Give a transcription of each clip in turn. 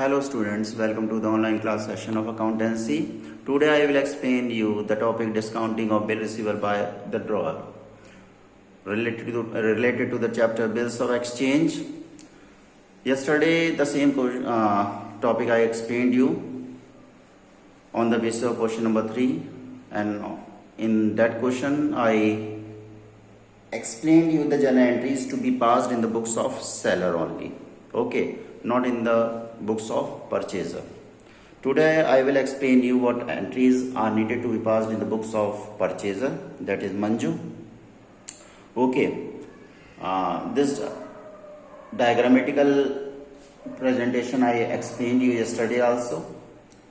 Hello students, welcome to the online class session of accountancy. Today I will explain you the topic discounting of bill receivable by the drawer related to the chapter bills of exchange. Yesterday the same topic I explained you on the basis of question number 3, and in that question I explained you the journal entries to be passed in the books of seller only. Okay, not in the books of purchaser. Today I will explain you what entries are needed to be passed in the books of purchaser, that is Manju. Okay, this diagrammatical presentation I explained you yesterday also.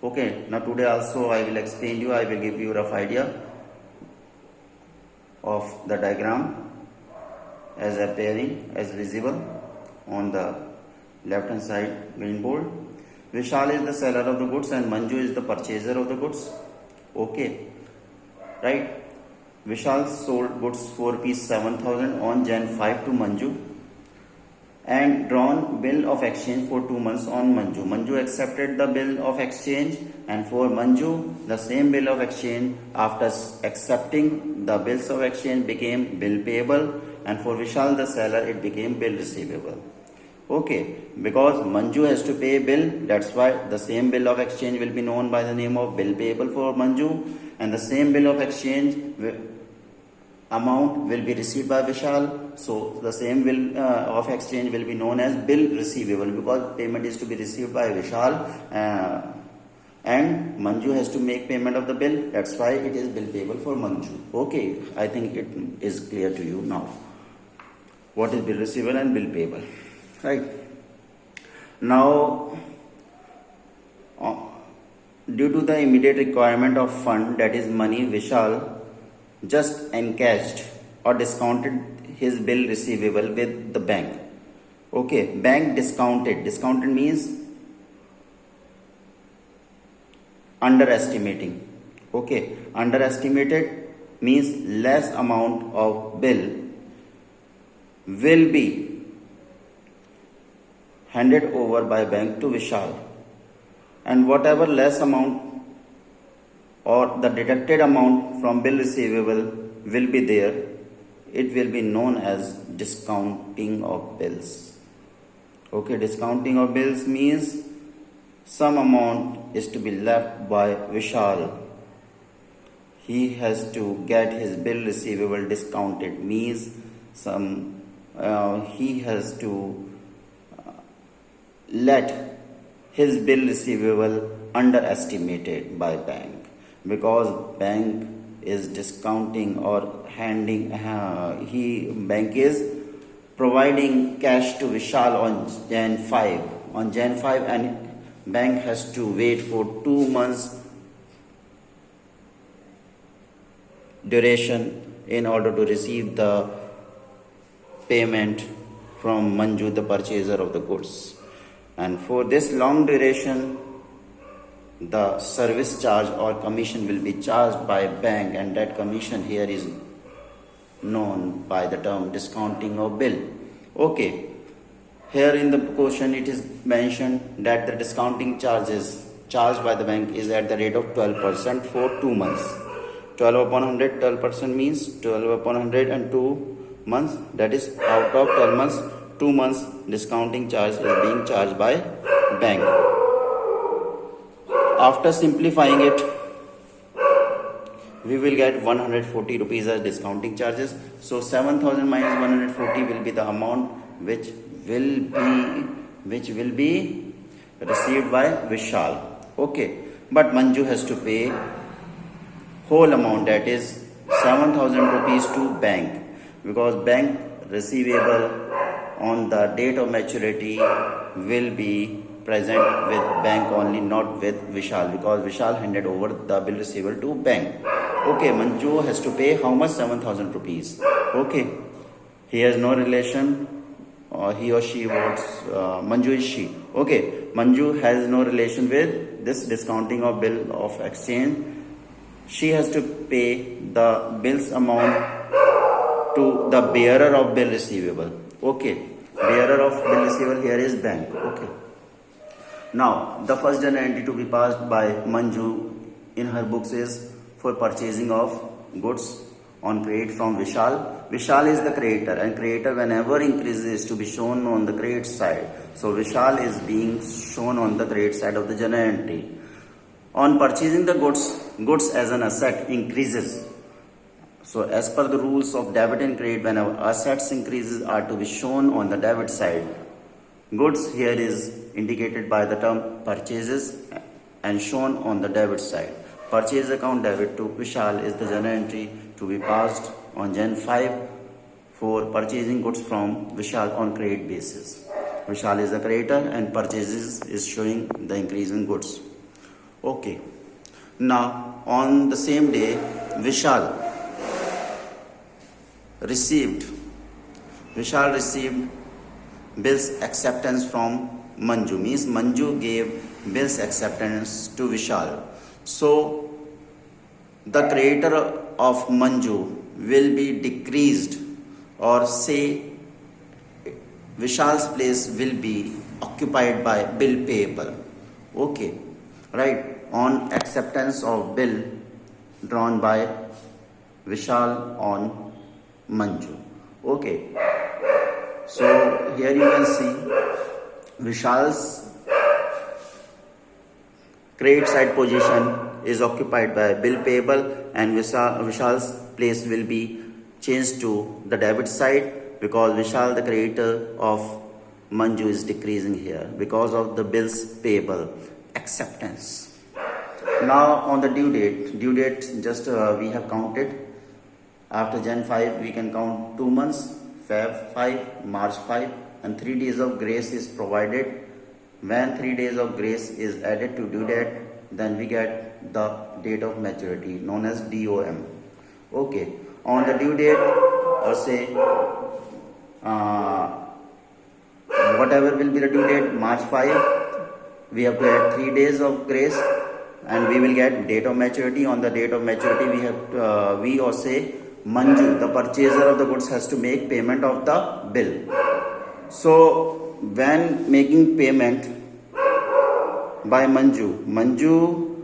Okay, now today also I will explain you, I will give you a rough idea of the diagram as appearing as visible on the left hand side green board. Vishal is the seller of the goods and Manju is the purchaser of the goods. Okay, right? Vishal sold goods for rupees 7,000 on Jan 5 to Manju and drawn bill of exchange for 2 months on Manju. Manju accepted the bill of exchange, and for Manju the same bill of exchange after accepting the bills of exchange became bill payable, and for Vishal the seller it became bill receivable. Okay, because Manju has to pay bill, that's why the same bill of exchange will be known by the name of bill payable for Manju, and the same bill of exchange amount will be received by Vishal. So the same bill of exchange will be known as bill receivable, because payment is to be received by Vishal and Manju has to make payment of the bill. That's why it is bill payable for Manju. Okay, I think it is clear to you now what is bill receivable and bill payable. Right. Now, due to the immediate requirement of fund, that is money, Vishal just encashed or discounted his bill receivable with the bank. Okay, bank discounted. Discounted means underestimating. Okay, underestimated means less amount of bill will be handed over by bank to Vishal, and whatever less amount or the deducted amount from bill receivable will be there, it will be known as discounting of bills. Okay, discounting of bills means some amount is to be left by Vishal. He has to get his bill receivable discounted, means he has to let his bill receivable underestimated by bank, because bank is discounting or handing bank is providing cash to Vishal on Jan 5 and bank has to wait for 2 months duration in order to receive the payment from Manju, the purchaser of the goods. And for this long duration, the service charge or commission will be charged by bank, and that commission here is known by the term discounting of bill. Okay, here in the question it is mentioned that the discounting charges charged by the bank is at the rate of 12% for 2 months. 12 upon 100, 12% means 12 upon 100 and 2 months, that is out of 12 months, 2 months discounting charge is being charged by bank. After simplifying it, we will get 140 rupees as discounting charges. So 7,000 minus 140 will be the amount which will be received by Vishal. Okay, but Manju has to pay whole amount, that is 7,000 rupees to bank, because bank receivable on the date of maturity will be present with bank only, not with Vishal, because Vishal handed over the bill receivable to bank. Okay, Manju has to pay how much? 7,000 rupees. Okay, he has no relation, he or she wants, Manju is she. Okay, Manju has no relation with this discounting of bill of exchange. She has to pay the bills amount to the bearer of bill receivable. Okay, bearer of bill receivable here is bank. Okay, Now, the first journal entry to be passed by Manju in her books is for purchasing of goods on credit from Vishal. Vishal is the creator, and creator whenever increases is to be shown on the credit side. So Vishal is being shown on the credit side of the journal entry. On purchasing the goods as an asset increases. So as per the rules of debit and credit, whenever assets increases are to be shown on the debit side. Goods here is indicated by the term purchases and shown on the debit side. Purchase account debit to Vishal is the journal entry to be passed on Jan 5 for purchasing goods from Vishal on credit basis. Vishal is the creditor and purchases is showing the increase in goods. Okay. Now on the same day, Vishal received bills acceptance from Manju. Means Manju gave bills acceptance to Vishal. So the creditor of Manju will be decreased, or say Vishal's place will be occupied by bill payable. Okay, right, on acceptance of bill drawn by Vishal on Manju. Okay, so here you can see Vishal's credit side position is occupied by bill payable, and Vishal's place will be changed to the debit side because Vishal, the creditor of Manju, is decreasing here because of the bills payable acceptance. Now on the due date just we have counted. After Jan 5 we can count 2 months, Feb 5, March 5, and 3 days of grace is provided. When 3 days of grace is added to due date, then we get the date of maturity known as DOM. Okay, on the due date, or say whatever will be the due date, March 5, we have to add 3 days of grace and we will get date of maturity. On the date of maturity we have we or say Manju, the purchaser of the goods, has to make payment of the bill. So when making payment by Manju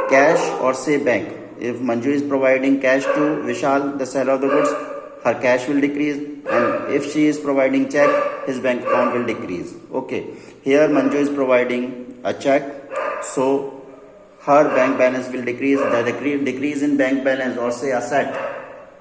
cash or say bank. If Manju is providing cash to Vishal, the seller of the goods, her cash will decrease, and if she is providing check, his bank account will decrease. Okay, here Manju is providing a check, so her bank balance will decrease. The decrease in bank balance or say asset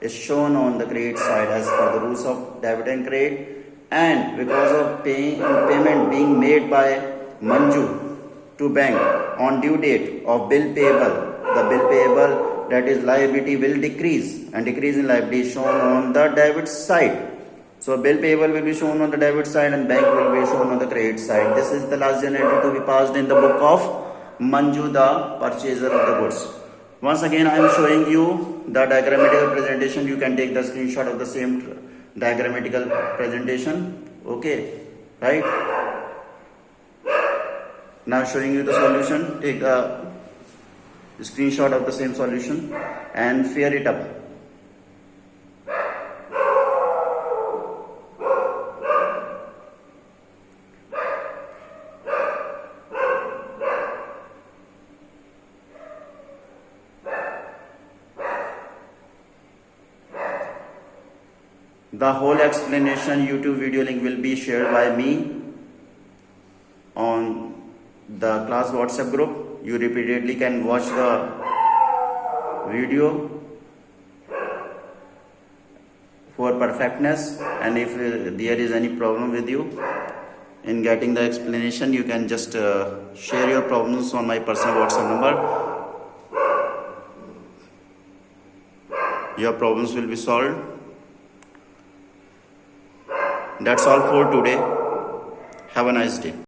is shown on the credit side as per the rules of debit and credit, and because of payment being made by Manju to bank on due date of bill payable, the bill payable, that is liability, will decrease, and decrease in liability is shown on the debit side. So bill payable will be shown on the debit side and bank will be shown on the credit side. This is the last journal to be passed in the book of Manju, the purchaser of the goods. Once again I am showing you the diagrammatical presentation. You can take the screenshot of the same diagrammatical presentation. Okay, right? Now showing you the solution. Take a screenshot of the same solution and figure it up. The whole explanation YouTube video link will be shared by me on the class WhatsApp group. You repeatedly can watch the video for perfectness, and if there is any problem with you in getting the explanation, you can just share your problems on my personal WhatsApp number. Your problems will be solved. That's all for today. Have a nice day.